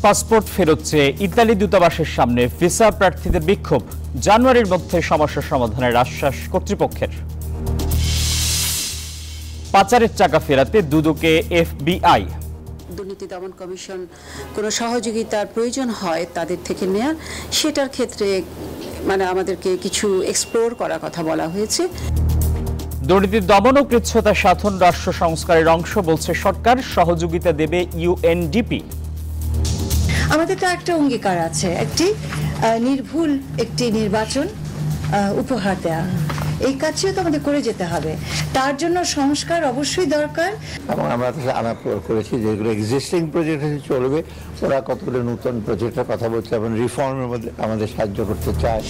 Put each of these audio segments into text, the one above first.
Passport ফেরত চেয়ে Italy দূতাবাসের সামনে ভিসা প্রার্থীদের বিক্ষোভ। জানুয়ারির মধ্যে সমস্যা সমাধানের আশ্বাস কর্তৃপক্ষের। পাচারের টাকা ফেরাতে দুদকে এফবিআই। দুর্নীতি দমন কমিশন কোনো সহযোগিতার প্রয়োজন হয় তাদের থেকে নেয়ার, সেটার ক্ষেত্রে আমাদেরকে কিছু এক্সপ্লোর করার কথা বলা হয়েছে। দুর্নীতি দমন ও কৃচ্ছ্রতা সাধন রাষ্ট্র সংস্কারের অংশ বলছে সরকার, সহযোগিতা দেবে ইউএনডিপি। আমাদের তো একটা অঙ্গীকার আছে, একটি নির্ভুল একটি নির্বাচন উপহার দেওয়া। এই কাজটিও তো আমাদের করে যেতে হবে, তার জন্য সংস্কার অবশ্যই দরকার। এবং আমরা আলাপ করেছি যেগুলো এক্সিস্টিং প্রজেক্ট চলবে, ওরা কতগুলো নতুন প্রজেক্টের কথা বলছে এবং রিফর্মের মধ্যে আমাদের সাহায্য করতে চায়।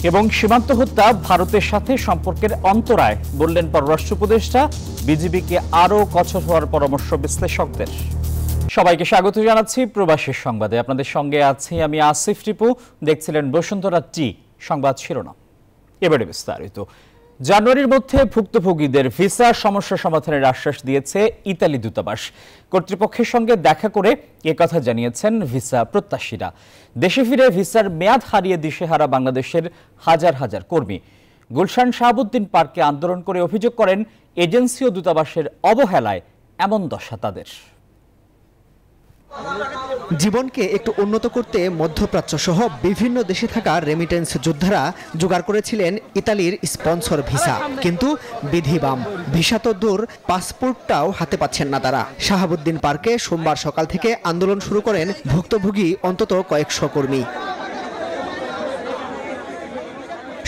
এবং সীমান্ত হত্যা ভারতের সাথে সম্পর্কের অন্তরায় বললেন পররাষ্ট্র উপদেষ্টা। বিজিবিকে আরও কঠোর হওয়ার পরামর্শ বিশ্লেষকদের। সবাইকে স্বাগত জানাচ্ছি প্রবাসীর সংবাদে। আপনাদের সঙ্গে আছি আমি আসিফ টিপু। দেখছিলেন বসুন্ধরা টি সংবাদ শিরোনাম, এবারে বিস্তারিত। জানুয়ারির মধ্যে ভুক্তভোগীদের ভিসা সমস্যা সমাধানের আশ্বাস দিয়েছে ইতালি দূতাবাস। কর্তৃপক্ষের সঙ্গে দেখা করে একথা জানিয়েছেন ভিসা প্রত্যাশীরা। দেশে ফিরে ভিসার মেয়াদ হারিয়ে দিশেহারা বাংলাদেশের হাজার হাজার কর্মী গুলশান শাহাবুদ্দিন পার্কে আন্দোলন করে অভিযোগ করেন এজেন্সি ও দূতাবাসের অবহেলায় এমন দশা তাদের। জীবনকে একটু উন্নত করতে মধ্যপ্রাচ্য সহ বিভিন্ন দেশে থাকা রেমিটেন্স যোদ্ধারা জোগাড় করেছিলেন ইতালির স্পন্সর ভিসা, কিন্তু বিধিবাম ভিসা তো দূর, পাসপোর্টটাও হাতে পাচ্ছেন না তারা। শাহাবুদ্দিন পার্কে সোমবার সকাল থেকে আন্দোলন শুরু করেন ভুক্তভোগী অন্তত কয়েকশো কর্মী।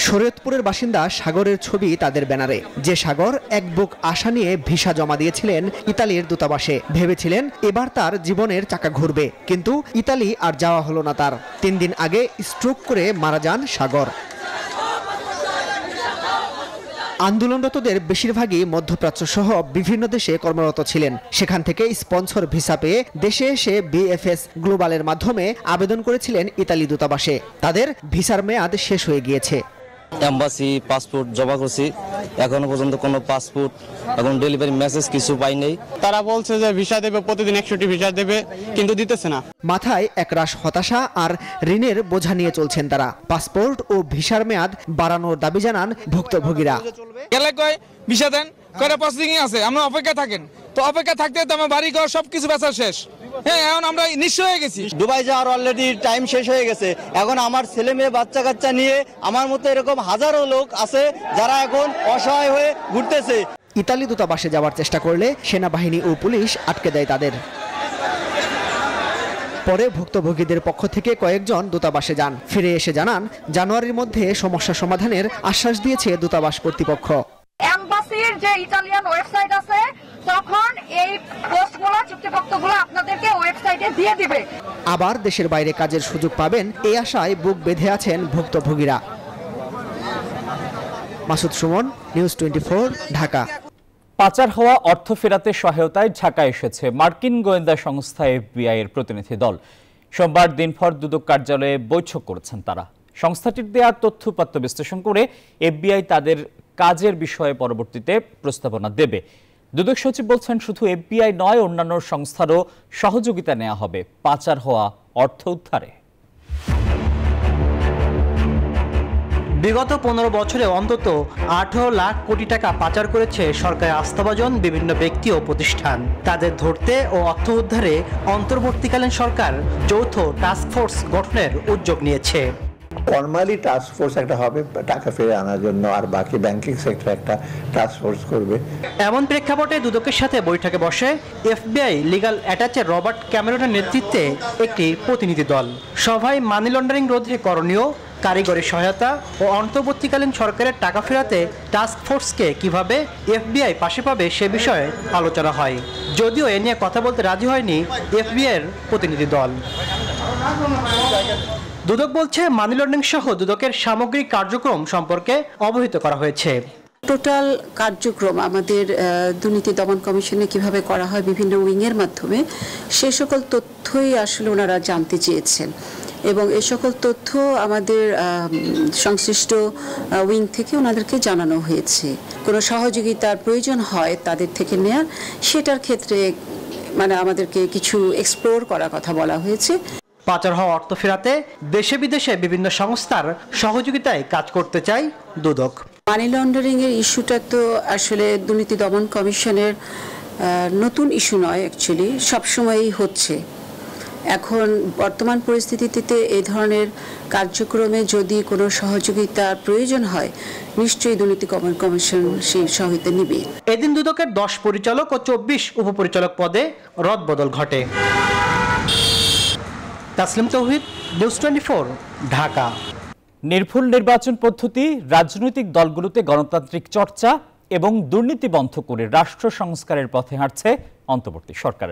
শরীয়তপুরের বাসিন্দা সাগরের ছবি তাদের ব্যানারে। যে সাগর এক বুক আশা নিয়ে ভিসা জমা দিয়েছিলেন ইতালির দূতাবাসে, ভেবেছিলেন এবার তার জীবনের চাকা ঘুরবে, কিন্তু ইতালি আর যাওয়া হলো না তার। 3 দিন আগে স্ট্রোক করে মারা যান সাগর। আন্দোলনরতদের বেশিরভাগই মধ্যপ্রাচ্য সহ বিভিন্ন দেশে কর্মরত ছিলেন। সেখান থেকে স্পন্সর ভিসা পেয়ে দেশে এসে বিএফএস গ্লোবালের মাধ্যমে আবেদন করেছিলেন ইতালি দূতাবাসে। তাদের ভিসার মেয়াদ শেষ হয়ে গিয়েছে। এম্বাসি পাসপোর্ট জমা করছি, এখনো পর্যন্ত কোনো পাসপোর্ট এখন ডেলিভারি মেসেজ কিছু পাই নাই। তারা বলছে যে ভিসা দেবে, প্রতিদিন 100টি ভিসা দেবে, কিন্তু দিতেছে না। মাথায় একরাশ হতাশা আর ঋণের বোঝা নিয়ে চলছেন তারা। পাসপোর্ট ও ভিসার মেয়াদ বাড়ানোর দাবি জানান ভুক্তভোগীরা। গেলে কয় ভিসা দেন, কয়টা প্রসেসিং আছে, আমরা অপেক্ষা থাকেন। তো অপেক্ষা থাকতে তো আমার বাড়ি ঘর সবকিছু বেচা শেষ। হ্যাঁ, এখন আমরা নিঃস্ব হয়ে গেছি। দুবাই যাওয়ার অলরেডি টাইম শেষ হয়ে গেছে। এখন আমার ছেলে মেয়ে বাচ্চা কাচ্চা নিয়ে আমার মতো এরকম হাজারো লোক আছে যারা এখন অসহায় হয়ে ঘুরতেছে। ইতালি দূতাবাসে যাওয়ার চেষ্টা করলে সেনাবাহিনী ও পুলিশ আটকে দেয় তাদের। পরে ভুক্তভোগীদের পক্ষ থেকে কয়েকজন দূতাবাসে যান, ফিরে এসে জানান জানুয়ারির মধ্যে সমস্যা সমাধানের আশ্বাস দিয়েছে দূতাবাস কর্তৃপক্ষ। এমবাসির যে ইতালিয়ান ওয়েবসাইট আছে, তখন এই পোস্টগুলো চুক্তিপত্রগুলো আপনাদেরকে ওয়েবসাইটে দিয়ে দিবে। আবার দেশের বাইরে কাজের সুযোগ পাবেন এই আশায় বুক বেঁধে আছেন ভুক্তভোগীরা। মাসুদ সুমন, নিউজ 24, ঢাকা। পাচার হওয়া অর্থ ফেরাতে সহায়তায় ঢাকায় এসেছে মার্কিন গোয়েন্দা সংস্থা এফবিআই এর প্রতিনিধি দল। সোমবার দিনভর দুদক কার্যালয়ে বৈঠক করেছেন তারা। সংস্থাটির দেওয়া তথ্যপত্র বিশ্লেষণ করে এফবিআই তাদের কাজের বিষয়ে পরবর্তীতে প্রস্তাবনা দেবে। দুদক সচিব বলছেন, শুধু এফবিআই নয়, অন্যান্য সংস্থারও সহযোগিতা নেওয়া হবে পাচার হওয়া অর্থ উদ্ধারে। বিগত 15 বছরে অন্তত 18 লাখ কোটি টাকা পাচার করেছে সরকারের আস্থাভাজন বিভিন্ন ব্যক্তি ও প্রতিষ্ঠান। তাদের ধরতে ও অর্থ উদ্ধারে অন্তর্বর্তীকালীন সরকার যৌথ টাস্কফোর্স গঠনের উদ্যোগ নিয়েছে। ফর্মালি টাস্ক ফোর্স একটা হবে টাকা ফিরে আনার জন্য, আর বাকি ব্যাংকিং সেক্টর একটা টাস্ক ফোর্স করবে। এমন প্রেক্ষাপটে দুদকের সাথে বৈঠকে বসে এফবিআই লিগ্যাল অ্যাটাচে রবার্ট ক্যামেরনের নেতৃত্বে একটি প্রতিনিধি দল। সভায় মানি লন্ডারিং রোধে করণীয়, কারিগরি সহায়তা ও অন্তর্বর্তীকালীন সরকারের টাকা ফেরাতে টাস্ক ফোর্সকে কিভাবে এফবিআই পাশে পাবে সে বিষয়ে আলোচনা হয়। যদিও এ নিয়ে কথা বলতে রাজি হয়নি এফবিআইয়ের প্রতিনিধি দল। দুদক বলছে, মানি লন্ডারিং সহ দুদকের সামগ্রিক কার্যক্রম সম্পর্কে অবহিত করা হয়েছে। টোটাল কার্যক্রম আমাদের দুর্নীতি দমন কমিশনে কিভাবে করা হয় বিভিন্ন উইংয়ের মাধ্যমে, সে সকল তথ্যই আসলে ওনারা জানতে চেয়েছেন এবং এ সকল তথ্য আমাদের সংশ্লিষ্ট উইং থেকে ওনাদেরকে জানানো হয়েছে। কোনো সহযোগিতার প্রয়োজন হয় তাদের থেকে নেয়ার, সেটার ক্ষেত্রে মানে আমাদেরকে কিছু এক্সপ্লোর করার কথা বলা হয়েছে। পাচার হওয়া অর্থ ফেরাতে দেশে বিদেশে বিভিন্ন সংস্থার সহযোগিতায় কাজ করতে চায় দুদক। মানি লন্ডারিং এর ইস্যুটা তো আসলে দুর্নীতি দমন কমিশনের নতুন ইস্যু নয়, অ্যাকচুয়ালি সবসময়ই হচ্ছে। এখন বর্তমান পরিস্থিতিতে এই ধরনের কার্যক্রমে যদি কোনো সহযোগিতার প্রয়োজন হয়, নিশ্চয়ই দুর্নীতি দমন কমিশন সেই সহায়তা নেবে। এদিন দুদকের 10 পরিচালক ও 24 উপপরিচালক পদে রদবদল ঘটে। তাসলিম তৌহিদ, নিউজ 24, ঢাকা। নির্ভুল নির্বাচন পদ্ধতি, রাজনৈতিক দলগুলোতে গণতান্ত্রিক চর্চা এবং দুর্নীতি বন্ধ করে রাষ্ট্র সংস্কারের পথে হাঁটছে অন্তর্বর্তী সরকার।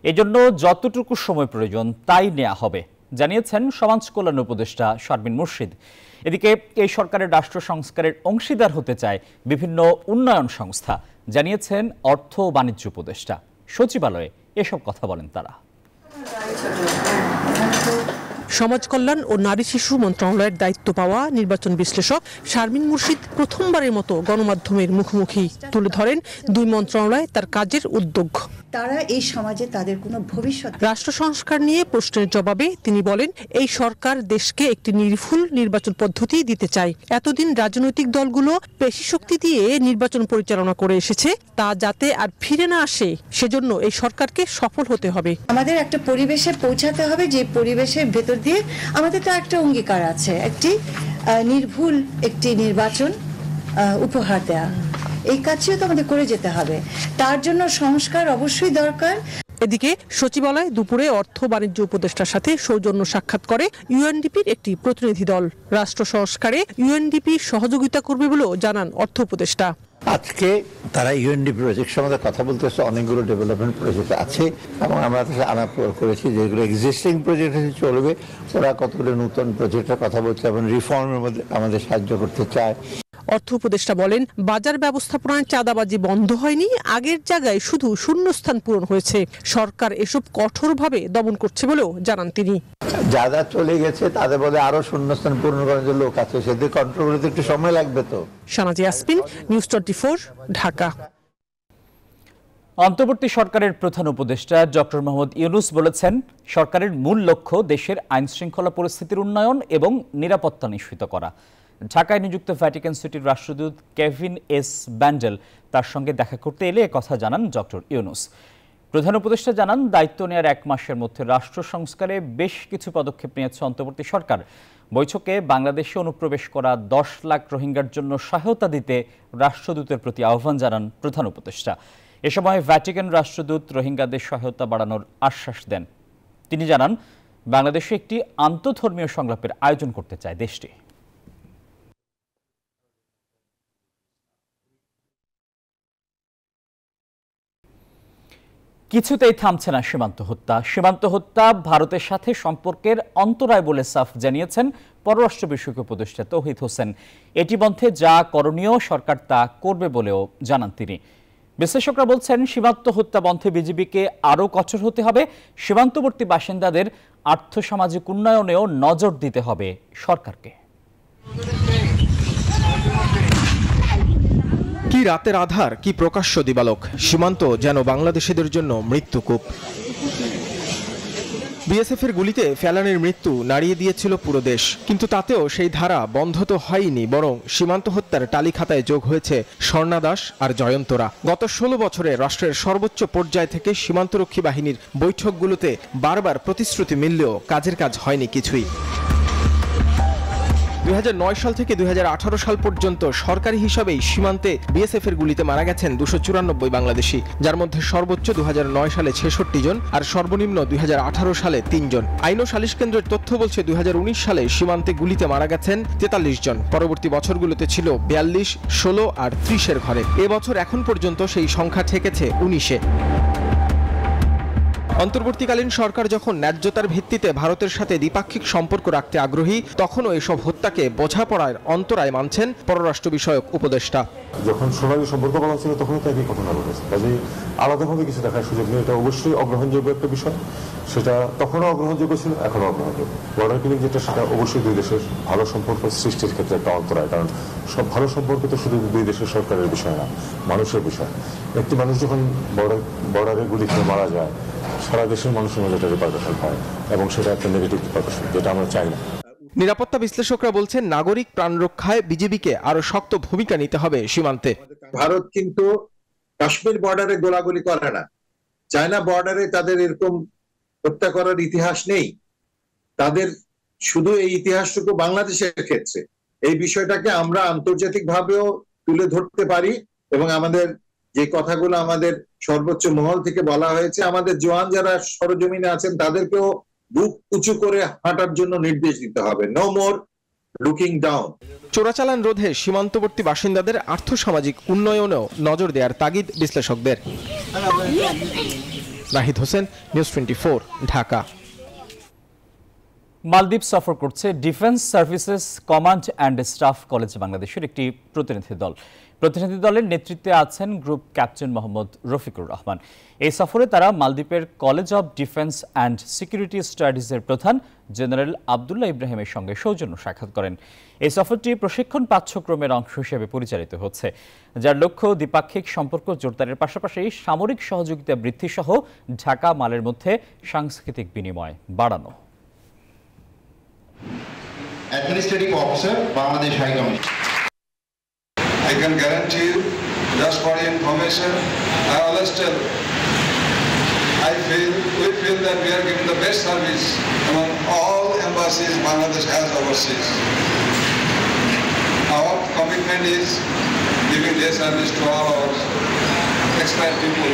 এজন্য যতটুকু সময় প্রয়োজন তাই নেওয়া হবে, জানিয়েছেন সমাজ কল্যাণ উপদেষ্টা শারমিন মুর্শিদ। এদিকে এই সরকারের রাষ্ট্র সংস্কারের অংশীদার হতে চায় বিভিন্ন উন্নয়ন সংস্থা, জানিয়েছেন অর্থ ও বাণিজ্য উপদেষ্টা। সচিবালয়ে এসব কথা বলেন তারা। সমাজ কল্যাণ ও নারী শিশু মন্ত্রণালয়ের দায়িত্ব পাওয়া নির্বাচন বিশ্লেষক শারমিন মুর্শিদ প্রথমবারের মতো গণমাধ্যমের মুখোমুখি তুলে ধরেন 2 মন্ত্রণালয় তার কাজের উদ্যোগ। তারা এই সমাজে তাদের কোনো ভবিষ্যৎ। রাষ্ট্র সংস্কার নিয়ে প্রশ্নের জবাবে তিনি বলেন, এই সরকার দেশকে একটি নির্ভুল নির্বাচন পদ্ধতি দিতে চায়। এতদিন রাজনৈতিক দলগুলো পেশি শক্তি দিয়ে নির্বাচন পরিচালনা করে এসেছে, তা যাতে আর ফিরে না আসে সেজন্য এই সরকারকে সফল হতে হবে। আমাদের একটা পরিবেশে পৌঁছাতে হবে, যে পরিবেশের ভেতর দিয়ে আমাদের তো একটা অঙ্গীকার আছে, একটি নির্ভুল একটি নির্বাচন উপহার দেয়া। এই কাজটিও তো আমাদের করে যেতে হবে, তার জন্য সংস্কার অবশ্যই দরকার। এদিকে সচিবালয় দুপুরে অর্থ বাণিজ্য উপদেষ্টার সাথে সৌজন্য সাক্ষাৎ করে ইউএনডিপির একটি প্রতিনিধি দল। রাষ্ট্র সংস্কারে ইউএনডিপি সহযোগিতা করবে বলেও জানান অর্থ উপদেষ্টা। আজকে তারা ইউএনডিপি প্রজেক্ট সম্বন্ধে কথা বলতেছে, অনেকগুলো ডেভেলপমেন্ট প্রজেক্ট আছে এবং আমরা আলাপ করেছি যেগুলো এক্সিস্টিং প্রজেক্ট চলবে, ওরা কতগুলো নতুন প্রজেক্টের কথা বলছে এবং রিফর্মের মধ্যে আমাদের সাহায্য করতে চায়। অর্থ উপদেষ্টা বলেন, বাজার ব্যবস্থাপনায় চাঁদাবাজি বন্ধ হয়নি, আগের জায়গায় শুধু শূন্যস্থান পূরণ হয়েছে। সরকার এসব কঠোরভাবে দমন করছে বলেও জানান তিনি। যারা চলে গেছে তাদের বলে আরো শূন্যস্থান পূরণ করার যে লোক আছে, সেদের কন্ট্রোল করতে একটু সময় লাগবে। তো শানাজি ইয়াসমিন, নিউজ 24, ঢাকা। অন্তর্বর্তী সরকারের প্রধান উপদেষ্টা ডক্টর মোহাম্মদ ইউনূস বলেছেন, সরকারের মূল লক্ষ্য দেশের আইন শৃঙ্খলা পরিস্থিতির উন্নয়ন এবং নিরাপত্তা নিশ্চিত করা। ঢাকায় নিযুক্ত ভ্যাটিকান সিটির রাষ্ট্রদূত কেভিন এস ব্যান্ডেল তার সঙ্গে দেখা করতে এলে কথা জানান ডক্টর ইউনূস। প্রধান উপদেষ্টা জানান, দায়িত্ব নেওয়ার 1 মাসের মধ্যে রাষ্ট্র সংস্কারে বেশ কিছু পদক্ষেপ নিয়েছে অন্তর্বর্তী সরকার। বৈঠকে বাংলাদেশে অনুপ্রবেশ করা 10 লাখ রোহিঙ্গার জন্য সহায়তা দিতে রাষ্ট্রদূতের প্রতি আহ্বান জানান প্রধান উপদেষ্টা। এ সময় ভ্যাটিকান রাষ্ট্রদূত রোহিঙ্গাদের সহায়তা বাড়ানোর আশ্বাস দেন। তিনি জানান, বাংলাদেশে একটি আন্তঃধর্মীয় সংলাপের আয়োজন করতে চায় দেশটি। কিছুতেই থামছে না সীমান্ত হত্যা। সীমান্ত হত্যা ভারতের সাথে সম্পর্কের অন্তরায় বলে সাফ জানিয়েছেন পররাষ্ট্র বিষয়ক উপদেষ্টা তৌহিদ হোসেন। এটি বন্ধে যা করণীয় সরকার তা করবে বলেও জানান তিনি। বিশ্লেষকরা বলছেন, সীমান্ত হত্যা বন্ধে বিজিবিকে আরও কঠোর হতে হবে। সীমান্তবর্তী বাসিন্দাদের আর্থসামাজিক উন্নয়নেও নজর দিতে হবে সরকারকে। কি রাতের আধার, কি প্রকাশ্য দিবালোক, সীমান্ত যেন বাংলাদেশিদের জন্য মৃত্যুকূপ। বিএসএফের গুলিতে ফেলানির মৃত্যু নাড়িয়ে দিয়েছিল পুরো দেশ, কিন্তু তাতেও সেই ধারা বন্ধ তো হয়নি, বরং সীমান্ত হত্যার টালিখাতায় যোগ হয়েছে স্বর্ণা দাস আর জয়ন্তরা। গত 16 বছরে রাষ্ট্রের সর্বোচ্চ পর্যায় থেকে সীমান্তরক্ষী বাহিনীর বৈঠকগুলোতে বারবার প্রতিশ্রুতি মিললেও কাজের কাজ হয়নি কিছুই। 2009 সাল থেকে 2018 সাল পর্যন্ত সরকারি হিসাবেই সীমান্তে বিএসএফের গুলিতে মারা গেছেন 294 বাংলাদেশি, যার মধ্যে সর্বোচ্চ 2009 সালে 66 জন আর সর্বনিম্ন 2018 সালে 3 জন। আইন ও সালিশ কেন্দ্রের তথ্য বলছে 2019 সালে সীমান্তে গুলিতে মারা গেছেন 43 জন। পরবর্তী বছরগুলোতে ছিল 42, 16 আর 30-এর ঘরে। এবছর এখন পর্যন্ত সেই সংখ্যা ঠেকেছে 19-এ। অন্তর্বর্তীকালীন সরকার যখন ন্যায্যতার ভিত্তিতে ভারতের সাথে দ্বিপাক্ষিক সম্পর্ক রাখতে আগ্রহী, তখনও এসব হত্যাকে বোঝাপড়ার অন্তরায় মানছেন পররাষ্ট্র বিষয়ক উপদেষ্টা। যখন সোনালী সম্পর্ক বলা হচ্ছিল তখনই তো একই ঘটনা ঘটেছে, কাজেই আলাদাভাবে কিছু দেখার সুযোগ নেই। এটা অবশ্যই অগ্রহণযোগ্য একটা বিষয়, সেটা তখনও অগ্রহণযোগ্য ছিল, এখনও অগ্রহণযোগ্য। বর্ডার কিলিং যেটা, সেটা অবশ্যই 2 দেশের ভালো সম্পর্ক সৃষ্টির ক্ষেত্রে একটা অন্তরায়, কারণ সব ভালো সম্পর্ক তো শুধু 2 দেশের সরকারের বিষয় না, মানুষের বিষয়। একটি মানুষ যখন বর্ডারে গুলি খেয়ে মারা যায়, সারা দেশের মানুষের মধ্যে একটা রিপারকাশন হয় এবং সেটা একটা নেগেটিভ রিপারকাশন, যেটা আমরা চাই না। নিরাপত্তা বিশ্লেষকরা বলছেন নাগরিক প্রাণ রক্ষায় বিজিবিকে আরো শক্ত ভূমিকা নিতে হবে সীমান্তে। ভারত কিন্তু কাশ্মীর বর্ডারে গোলাগুলি করে না, চায়না বর্ডারে তাদের এরকম হত্যা করার ইতিহাস নেই। তাদের শুধু এই ইতিহাসটুকু বাংলাদেশের ক্ষেত্রে এই বিষয়টাকে আমরা আন্তর্জাতিক ভাবেও তুলে ধরতে পারি এবং আমাদের যে কথাগুলো আমাদের সর্বোচ্চ মহল থেকে বলা হয়েছে, আমাদের জওয়ান যারা সরজমিনে আছেন তাদেরকেও বুক উঁচু করে হাঁটার জন্য নির্দেশ দিতে হবে। No more looking down. চোরাচালান রোধে সীমান্তবর্তী বাসিন্দাদের আর্থসামাজিক উন্নয়নেও নজর দেওয়ার তাগিদ বিশ্লেষকদের। নাহিদ হোসেন, নিউজ 24, ঢাকা। মালদ্বীপ সফর করছে defence services command and staff college বাংলাদেশের একটি প্রতিনিধি দল। প্রতিনিধি দলের নেতৃত্বে আছেন গ্রুপ ক্যাপ্টেন মোহাম্মদ রফিকুর রহমান। এই সফরে তারা মালদ্বীপের college of defence and security স্টাডিজের প্রধান জেনারেল আবদুল্লাহ ইব্রাহিমের সঙ্গে সৌজন্য সাক্ষাৎ করেন। এই সফরটি প্রশিক্ষণ পাঠ্যক্রমের অংশ হিসেবে পরিচালিত হচ্ছে, যার লক্ষ্য দ্বিপাক্ষিক সম্পর্ক জোরদারের পাশাপাশি সামরিক সহযোগিতা বৃদ্ধি সহ ঢাকা মালের মধ্যে সাংস্কৃতিক বিনিময় বাড়ানো। Administrative Officer, Bangladesh High Commission. I can guarantee you, just for your information, I always tell, we feel that we are giving the best service among all embassies Bangladesh has overseas. Our commitment is giving their service to all our expat people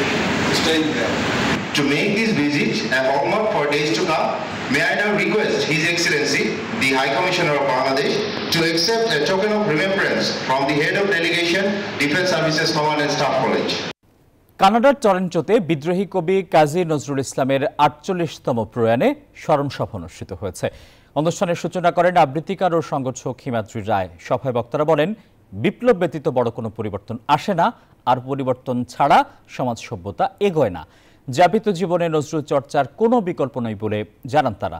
staying there. To make this visit a hallmark for days to come, may I now request His Excellency, the High Commissioner of Bangladesh, to accept a token of remembrance from the Head of Delegation, Defence Services Command and Staff College. কানাডার টরন্টোতে বিদ্রোহী কবি কাজী নজরুল ইসলামের ৪৮তম প্রয়াণে স্মরণ সভা অনুষ্ঠিত হয়েছে। অনুষ্ঠানের সূচনা করেন আবৃত্তিকার ও সংগঠক হিমাদ্রি রায়। সভায় বক্তারা বলেন, বিপ্লব ব্যতীত বড় কোনো পরিবর্তন আসে না, আর পরিবর্তন ছাড়া সমাজ সভ্যতা এগোয় না। যাপিত জীবনে নজরুল চর্চার কোনো বিকল্প নেই বলে জানান তারা।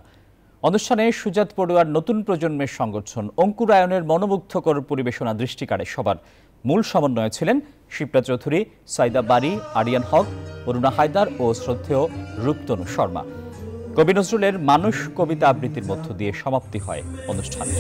অনুষ্ঠানে সুজাত পড়ুয়ার নতুন প্রজন্মের সংগঠন অঙ্কুরায়নের মনোমুগ্ধকর পরিবেশনা দৃষ্টি কাড়ে সবার। মূল সমন্বয়ে ছিলেন শিপ্রা চৌধুরী, সাইদা বারি, আরিয়ান হক, অরুণা হায়দার ও শ্রদ্ধেয় রূপতনু শর্মা। কবি নজরুলের মানুষ কবিতা আবৃত্তির মধ্য দিয়ে সমাপ্তি হয় অনুষ্ঠানে।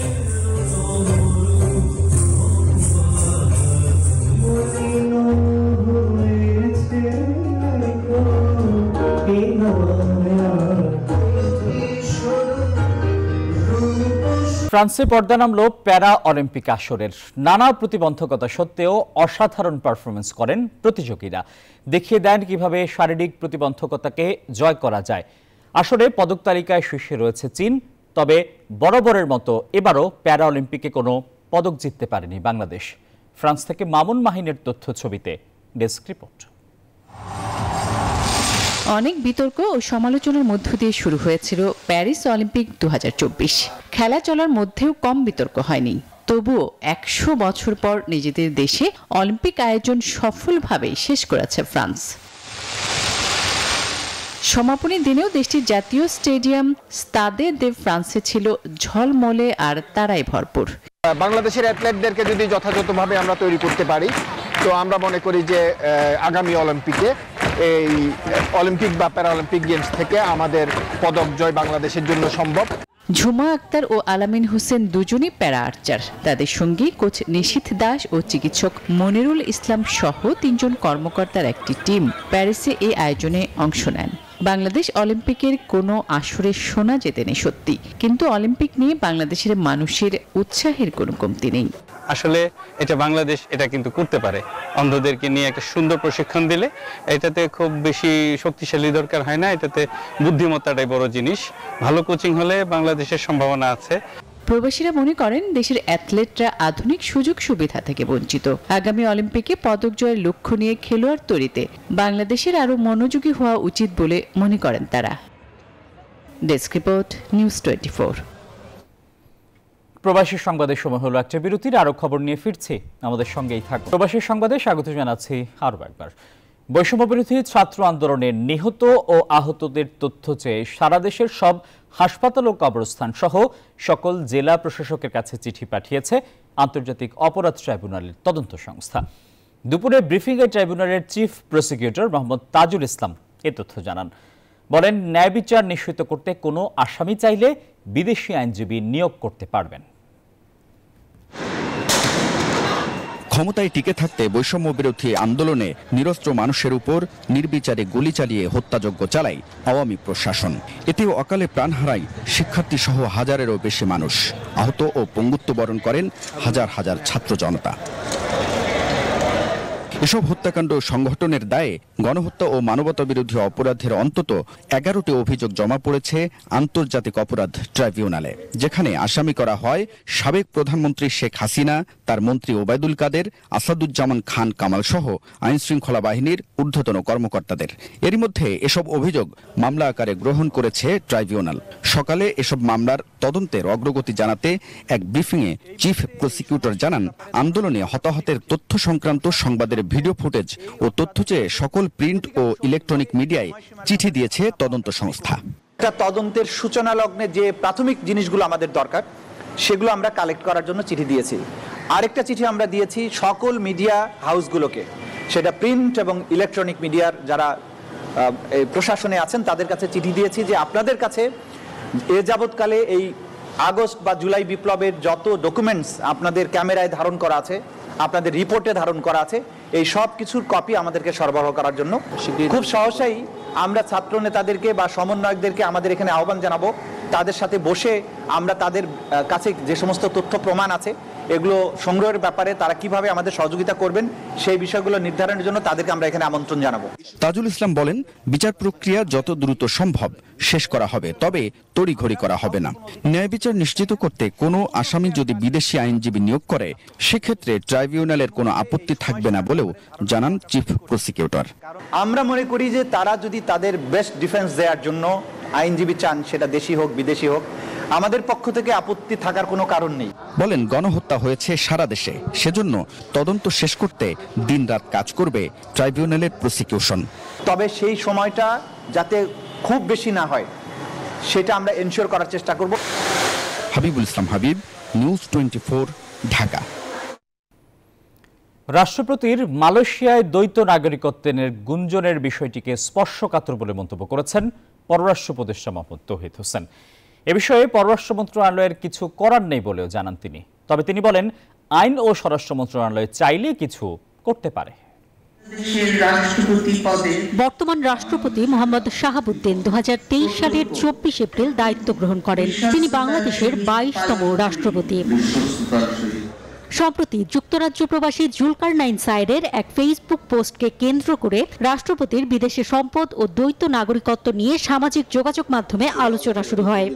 ফ্রান্সে পর্দা নামলো প্যারা অলিম্পিক আসরের। নানা প্রতিবন্ধকতা সত্ত্বেও অসাধারণ পারফরমেন্স করেন প্রতিযোগীরা, দেখিয়ে দেন কিভাবে শারীরিক প্রতিবন্ধকতাকে জয় করা যায়। আসরে পদক তালিকায় শীর্ষে রয়েছে চীন, তবে বরাবরের মতো এবারও প্যারা অলিম্পিকে কোনো পদক জিততে পারেনি বাংলাদেশ। ফ্রান্স থেকে মামুন মাহিনের তথ্য ছবিতে ডেস্ক রিপোর্ট। অনেক বিতর্ক ও সমালোচনার মধ্য দিয়ে শুরু হয়েছিল প্যারিস অলিম্পিক 2024। খেলা চলার মধ্যেও কম বিতর্ক হয়নি। তবুও 100 বছর পর নিজেদের দেশে অলিম্পিক আয়োজন সফলভাবে শেষ করেছে ফ্রান্স। সমাপনী দিনেও দেশটির জাতীয় স্টেডিয়াম স্তাদে দে ফ্রান্সে ছিল ঝলমলে আর তারাই ভরপুর। বাংলাদেশের অ্যাথলেটদেরকে যদি যথাযথভাবে আমরা তৈরি করতে পারি, তো আমরা মনে করি যে আগামী অলিম্পিকে এই অলিম্পিক বা প্যারাঅলিম্পিক গেমস থেকে আমাদের পদক জয় বাংলাদেশের জন্য সম্ভব। ঝুমা আক্তার ও আলামিন হোসেন দুজনই প্যারা আর্চার। তাদের সঙ্গে কোচ নিশীথ দাস ও চিকিৎসক মনিরুল ইসলাম সহ 3 জন কর্মকর্তার একটি টিম প্যারিসে এই আয়োজনে অংশ নেন। বাংলাদেশ অলিম্পিকের কোনো আসরে সোনা জেতেনি সত্যি, কিন্তু অলিম্পিক নিয়ে বাংলাদেশের মানুষের উৎসাহের কোনো কমতি নেই। আসলে এটা বাংলাদেশ এটা কিন্তু করতে পারে। অন্ধদেরকে নিয়ে একটা সুন্দর প্রশিক্ষণ দিলে এটাতে খুব বেশি শক্তিশালী দরকার হয় না, এটাতে বুদ্ধিমত্তাটাই বড় জিনিস। ভালো কোচিং হলে বাংলাদেশের সম্ভাবনা আছে। প্রবাসীরা মনে করেন দেশের অ্যাথলেটরা আধুনিক সুযোগ সুবিধা থেকে বঞ্চিত। আগামী অলিম্পিকে পদক জয়ের লক্ষ্য নিয়ে খেলোয়াড় তৈরিতে বাংলাদেশের আরও মনোযোগী হওয়া উচিত বলে মনে করেন তারা। Desk report, news 24। প্রবাসী সংবাদের সময় হলো একটা বিরতির। আরো খবর নিয়ে ফিরছি, আমাদের সঙ্গেই থাকুন। প্রবাসী সংবাদে স্বাগত জানাচ্ছি আরও একবার। বৈষম্য বিরোধী ছাত্র আন্দোলনে নিহত ও আহতদের তথ্য চেয়ে সারা দেশের সব হাসপাতাল ও কবরস্থান সহ সকল জেলা প্রশাসকের কাছে চিঠি পাঠিয়েছে আন্তর্জাতিক অপরাধ ট্রাইব্যুনালের তদন্ত সংস্থা। দুপুরে ব্রিফিংয়ে ট্রাইব্যুনালের চিফ প্রসিকিউটর মোহাম্মদ তাজুল ইসলাম এ তথ্য জানান। বলেন, ন্যায় বিচার নিশ্চিত করতে কোনো আসামি চাইলে বিদেশি আইনজীবী নিয়োগ করতে পারবেন। ক্ষমতায় টিকে থাকতে বৈষম্য বিরোধী আন্দোলনে নিরস্ত্র মানুষের উপর নির্বিচারে গুলি চালিয়ে হত্যাযজ্ঞ চালায় আওয়ামী প্রশাসন। এতেও অকালে প্রাণ হারায় শিক্ষার্থী সহ হাজারেরও বেশি মানুষ। আহত ও পঙ্গুত্ব বরণ করেন হাজার হাজার ছাত্র জনতা। এসব হত্যাকাণ্ড সংগঠনের দায়ে গণহত্যা ও মানবতা বিরোধী অপরাধের অন্তত ১১টি অভিযোগ জমা পড়েছে আন্তর্জাতিক অপরাধ ট্রাইব্যুনালে, যেখানে আসামি করা হয় সাবেক প্রধানমন্ত্রী শেখ হাসিনা, তার মন্ত্রী ওবায়দুল কাদের, আসাদুজ্জামান খান কামাল সহ আইনশৃঙ্খলা বাহিনীর ঊর্ধ্বতন কর্মকর্তাদের। এরই মধ্যে এসব অভিযোগ মামলা আকারে গ্রহণ করেছে ট্রাইব্যুনাল। সকালে এসব মামলার তদন্তের অগ্রগতি জানাতে এক ব্রিফিংয়ে চিফ প্রসিকিউটর জানান, আন্দোলনে হতাহতের তথ্য সংক্রান্ত সংবাদের ভিডিও ফুটেজ ও তথ্য চেয়ে সকল প্রিন্ট ও ইলেকট্রনিক মিডিয়ায় চিঠি দিয়েছে তদন্ত সংস্থা। তদন্তের সূচনা লগ্নে যে প্রাথমিক জিনিসগুলো আমাদের দরকার সেগুলো আমরা কালেক্ট করার জন্য চিঠি দিয়েছি। আরেকটা চিঠি আমরা দিয়েছি সকল মিডিয়া হাউসগুলোকে, সেটা প্রিন্ট এবং ইলেকট্রনিক মিডিয়ার যারা প্রশাসনে আছেন তাদের কাছে চিঠি দিয়েছি যে আপনাদের কাছে এ যাবৎকালে এই আগস্ট বা জুলাই বিপ্লবের যত ডকুমেন্টস আপনাদের ক্যামেরায় ধারণ করা আছে, আপনাদের রিপোর্টে ধারণ করা আছে, এই সব কিছুর কপি আমাদেরকে সরবরাহ করার জন্য খুব সহসাই আমরা ছাত্র নেতাদেরকে বা সমন্বয়কদেরকে আমাদের এখানে আহ্বান জানাবো। তাদের সাথে বসে আমরা তাদের কাছে যে সমস্ত তথ্য প্রমাণ আছে এগুলো সংগ্রহের ব্যাপারে তারা কিভাবে আমাদের সহযোগিতা করবেন সেই বিষয়গুলো নির্ধারণের জন্য তাদেরকে আমরা এখানে আমন্ত্রণ জানাবো। তাজুল ইসলাম বলেন, বিচার প্রক্রিয়া যত দ্রুত সম্ভব শেষ করা হবে, তবে তড়িঘড়ি করা হবে না। ন্যায় বিচার নিশ্চিত করতে কোনো আসামি যদি বিদেশি আইনজীবী নিয়োগ করে সেক্ষেত্রে ট্রাইব্যুনালের কোনো আপত্তি থাকবে না বলেও জানান চিফ প্রসিকিউটর। আমরা মনে করি যে তারা যদি তাদের বেস্ট ডিফেন্স দেওয়ার জন্য আইনজীবী চান, সেটা দেশি হোক বিদেশি হোক, আমাদের পক্ষ থেকে আপত্তি থাকার কোনো কারণ নেই। বলেন, গণহত্যা হয়েছে সারা দেশে, সেজন্য তদন্ত শেষ করতে দিনরাত কাজ করবে ট্রাইব্যুনালের প্রসিকিউশন। তবে সেই সময়টা যাতে খুব বেশি না হয় সেটা আমরা এনশিওর করার চেষ্টা করব। হাবিবুল ইসলাম হাবিব, নিউজ 24, ঢাকা। রাষ্ট্রপতির মালয়েশিয়ায় দ্বৈত নাগরিকত্বের গুঞ্জনের বিষয়টিকে স্পর্শকাতর বলে মন্তব্য করেছেন পররাষ্ট্র উপদেষ্টা মোহাম্মদ তৌহিদ হোসেন। এ বিষয়ে পররাষ্ট্র মন্ত্রণালয়ের কিছু করার নেই বলেও জানান তিনি। তবে তিনি বলেন, আইন ও স্বরাষ্ট্র মন্ত্রণালয় চাইলে কিছু করতে পারে। বর্তমান রাষ্ট্রপতি মোহাম্মদ শাহাবুদ্দিন 2023 সালের 24 এপ্রিল দায়িত্ব গ্রহণ করেন। তিনি বাংলাদেশের 22তম রাষ্ট্রপতি। সম্প্রতি যুক্তরাজ্য প্রবাসী জুলকারনাইন সাইরের এক ফেসবুক পোস্টকে কেন্দ্র করে রাষ্ট্রপতির বিদেশি সম্পদ ও দ্বৈত নাগরিকত্ব নিয়ে সামাজিক যোগাযোগ মাধ্যমে আলোচনা শুরু হয়।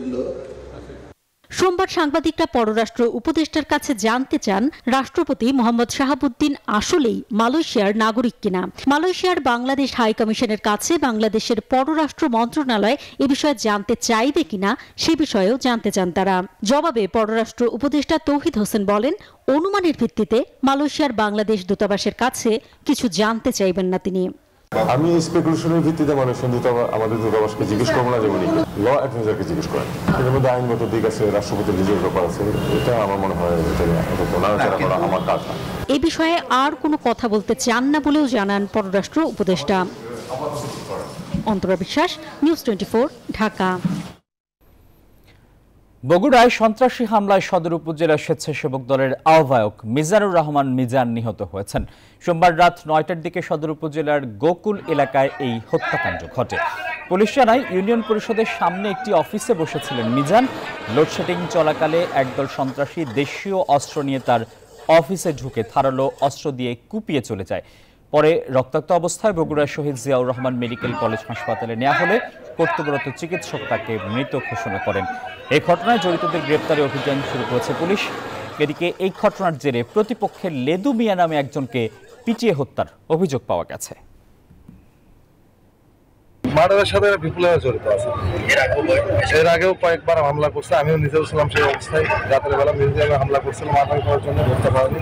সোমবার সাংবাদিকরা পররাষ্ট্র উপদেষ্টার কাছে জানতে চান, রাষ্ট্রপতি মোহাম্মদ শাহাবুদ্দিন আসলেই মালয়েশিয়ার নাগরিক কিনা। মালয়েশিয়ার বাংলাদেশ হাই কমিশনের কাছে বাংলাদেশের পররাষ্ট্র মন্ত্রণালয় এ বিষয়ে জানতে চাইবে কিনা সে বিষয়েও জানতে চান তারা। জবাবে পররাষ্ট্র উপদেষ্টা তৌহিদ হোসেন বলেন, অনুমানের ভিত্তিতে মালয়েশিয়ার বাংলাদেশ দূতাবাসের কাছে কিছু জানতে চাইবেন না তিনি। আমি স্পেকুলেশনের ভিত্তিতে আমাদের দূতাবাসকে জিজ্ঞেস করবো না, যেমন ল অ্যাডভাইজারকে জিজ্ঞেস করেন। এর মধ্যে আইনগত দিক আছে, রাষ্ট্রপতির নিজের ব্যাপার আছে, এটা আমার মনে হয় নাড়াচাড়া করা আমার কাজ না। এ বিষয়ে আর কোনো কথা বলতে চান না বলেও জানান পররাষ্ট্র উপদেষ্টা। অন্তরা বিশ্বাস, নিউজ 24, ঢাকা। বগুড়ায় সন্ত্রাসী হামলায় সদর উপজেলা স্বেচ্ছাসেবক দলের আহ্বায়ক মিজানুর রহমান মিজান নিহত হয়েছেন। সোমবার রাত 9টার দিকে সদর উপজেলার গোকুল এলাকায় এই হত্যাকাণ্ড ঘটে। পুলিশ জানায়, ইউনিয়ন পরিষদের সামনে একটি অফিসে বসেছিলেন মিজান। লোডশেডিং চলাকালে একদল সন্ত্রাসী দেশীয় অস্ত্র নিয়ে তার অফিসে ঢুকে ধারালো অস্ত্র দিয়ে কুপিয়ে চলে যায়। পরে রক্তাক্ত অবস্থায় বগুড়া শহীদ জিয়াউর রহমান মেডিকেল কলেজ হাসপাতালে নেওয়া হলে কর্তব্যরত চিকিৎসক তাকে মৃত ঘোষণা করেন। এই ঘটনায় জড়িতদের গ্রেপ্তারে অভিযান শুরু করেছে পুলিশ। এদিকে এই ঘটনার জেরে প্রতিপক্ষের লেদু মিয়া নামে একজনকে পিটিয়ে হত্যার অভিযোগ পাওয়া গেছে। মার্ডারের সাথে বিপুলের জড়িত আছে। এর আগেও কয়েকবার হামলা করছে, আমিও নিজেও ছিলাম সেই অবস্থায়। রাতের বেলা মিউজিয়ামে হামলা করছিল, মার্ডার করার জন্য ধরতে পারেনি,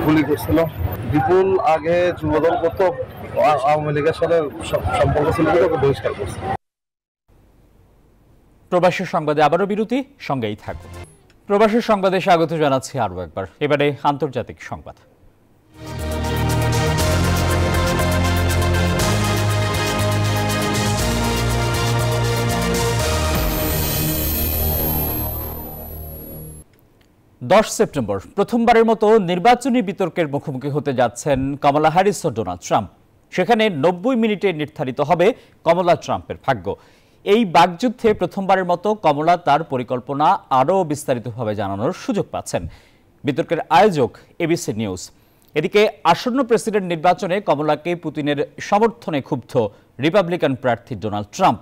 গুলি করছিল। বিপুল আগে যুবদল করতো, আওয়ামী লীগের সাথে সম্পর্ক ছিল, ওকে বহিষ্কার করছে। প্রবাসী সংবাদে আবারও বিরতি, সঙ্গেই থাকুন। প্রবাসী সংবাদে স্বাগত জানাচ্ছি আরও একবার। এবারে আন্তর্জাতিক সংবাদ। 10 সেপ্টেম্বর প্রথমবারের মতো নির্বাচনী বিতর্কের মুখোমুখি হতে যাচ্ছেন কমলা হ্যারিস ও ডোনাল্ড ট্রাম্প। সেখানে 90 মিনিটে নির্ধারিত হবে কমলা ট্রাম্পের ভাগ্য। এই বাকযুদ্ধে প্রথমবারের মতো কমলা তার পরিকল্পনা আরও বিস্তারিতভাবে জানানোর সুযোগ পাচ্ছেন। বিতর্কের আয়োজক এবিসি নিউজ। এদিকে আসন্ন প্রেসিডেন্ট নির্বাচনে কমলাকে পুতিনের সমর্থনে ক্ষুব্ধ রিপাবলিকান প্রার্থী ডোনাল্ড ট্রাম্প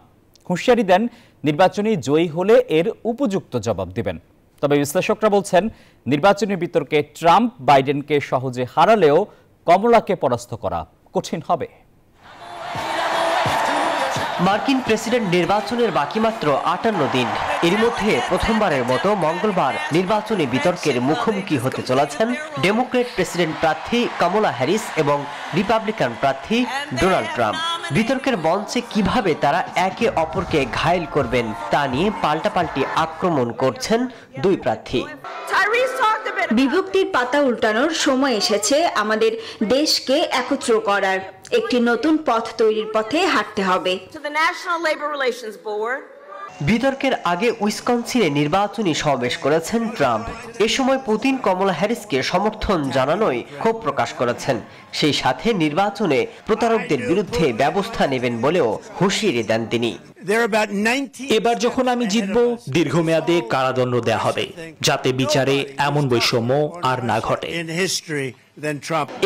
হুঁশিয়ারি দেন, নির্বাচনে জয়ী হলে এর উপযুক্ত জবাব দিবেন। তবে বিশ্লেষকরা বলছেন, নির্বাচনী বিতর্কে ট্রাম্প বাইডেনকে সহজে হারালেও কমলাকে পরাস্ত করা কঠিন হবে। মার্কিন প্রেসিডেন্ট নির্বাচনের বাকি মাত্র 58 দিন। এর মধ্যে প্রথমবারের মতো মঙ্গলবার নির্বাচনী বিতর্কের মুখোমুখি হতে চলেছেন ডেমোক্রেট প্রেসিডেন্ট প্রার্থী কমলা হ্যারিস এবং রিপাবলিকান প্রার্থী ডোনাল্ড ট্রাম্প। বিতর্কের মঞ্চে কিভাবে তারা একে অপরকে ঘায়েল করবেন তা নিয়ে পাল্টাপাল্টি আক্রমণ করছেন দুই প্রার্থী। বিভক্তির পাতা উল্টানোর সময় এসেছে, আমাদের দেশকে একত্র করার একটি নতুন পথ তৈরির পথে হাঁটতে হবে। বিতর্কের আগে উইসকনসিনে নির্বাচনী সমাবেশ করেছেন ট্রাম্প। এ সময় পুতিন কমলা হ্যারিসকে সমর্থন জানানোয় ক্ষোভ প্রকাশ করেছেন। সেই সাথে নির্বাচনে প্রতারকদের বিরুদ্ধে ব্যবস্থা নেবেন বলেও হুঁশিয়ারি দেন তিনি। এবার যখন আমি জিতব, দীর্ঘমেয়াদে কারাদণ্ড দেয়া হবে, যাতে বিচারে এমন বৈষম্য আর না ঘটে।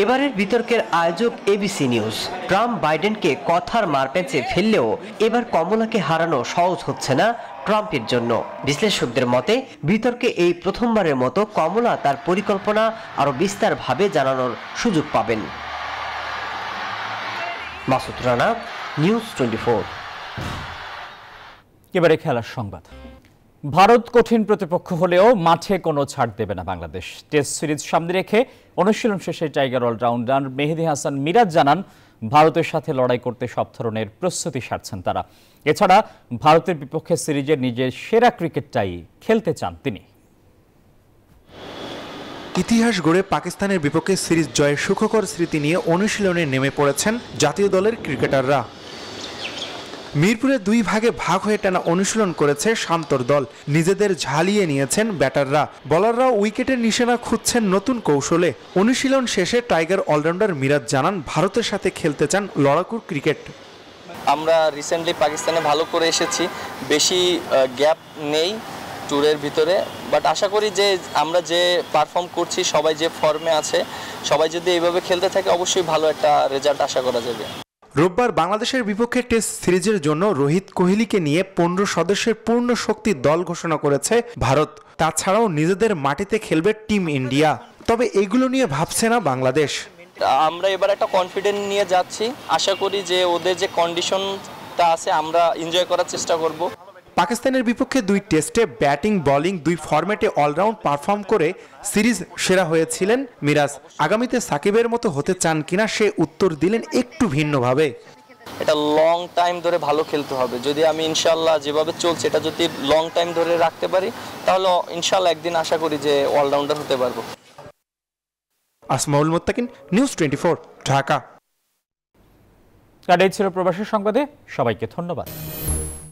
এবারের বিতর্কের আয়োজক এবিসি নিউজ। ট্রাম্প বাইডেনকে কথার মারপ্যাঁচে ফেললেও এবার কমলাকে হারানো সহজ হচ্ছে না ট্রাম্পের জন্য। বিশ্লেষকদের মতে বিতর্কে এই প্রথমবারের মতো কমলা তার পরিকল্পনা আরো বিস্তারভাবে জানানোর সুযোগ পাবেন। মাসুদ রানা, নিউজ 24। এবারে খেলার সংবাদ। ভারত কঠিন প্রতিপক্ষ হলেও মাঠে কোনো ছাড় দেবে না বাংলাদেশ। টেস্ট সিরিজ সামনে রেখে অনুশীলন শেষে টাইগার অলরাউন্ডার মেহেদী হাসান মিরাজ জানান, ভারতের সাথে লড়াই করতে সব ধরনের প্রস্তুতি সারছেন তারা। এছাড়া ভারতের বিপক্ষে সিরিজে নিজের সেরা ক্রিকেটটাই খেলতে চান তিনি। ইতিহাস গড়ে পাকিস্তানের বিপক্ষে সিরিজ জয়ের সুখকর স্মৃতি নিয়ে অনুশীলনে নেমে পড়েছেন জাতীয় দলের ক্রিকেটাররা। মিরপুরে দুই ভাগে ভাগ হয়ে টানা অনুশীলন করেছে শান্তর দল। নিজেদের ঝালিয়ে নিয়েছেন ব্যাটাররা, বলাররাও উইকেটের নিশানা খুঁজছেন নতুন কৌশলে। অনুশীলন শেষে টাইগার অলরাউন্ডার মিরাজ জানান, ভারতের সাথে খেলতে চান লড়াকুর ক্রিকেট। আমরা রিসেন্টলি পাকিস্তানে ভালো করে এসেছি, বেশি গ্যাপ নেই ট্যুরের ভিতরে, বাট আশা করি যে আমরা যে পারফর্ম করছি, সবাই যে ফর্মে আছে, সবাই যদি এইভাবে খেলতে থাকে অবশ্যই ভালো একটা রেজাল্ট আশা করা যাবে। রোববার বাংলাদেশের বিপক্ষে টেস্ট সিরিজের জন্য রোহিত কোহলিকে নিয়ে 15 সদস্যের পূর্ণ শক্তি দল ঘোষণা করেছে ভারত। তাছাড়াও নিজেদের মাটিতে খেলবে টিম ইন্ডিয়া। তবে এগুলো নিয়ে ভাবছে না বাংলাদেশ। আমরা এবার একটা কনফিডেন্স নিয়ে যাচ্ছি, আশা করি যে ওদের যে কন্ডিশনটা আছে আমরা এনজয় করার চেষ্টা করব। পাকিস্তানের বিপক্ষে দুই টেস্টে ব্যাটিং বোলিং দুই ফরম্যাটে অলরাউন্ড পারফর্ম করে সিরিজ সেরা হয়েছিলেন মিরাজ। আগামীতে সাকিবের মতো হতে চান কিনা সে উত্তর দিলেন একটু ভিন্নভাবে। এটা লং টাইম ধরে ভালো খেলতে হবে। যদি আমি ইনশাল্লাহ যেভাবে চলছে এটা যদি লং টাইম ধরে রাখতে পারি, তাহলে ইনশাল্লাহ একদিন আশা করি যে অলরাউন্ডার হতে পারবো। আসমাউল মুত্তাকিন, নিউজ 24, ঢাকা। এটাই ছিল প্রবাসী সংবাদে। সবাইকে ধন্যবাদ।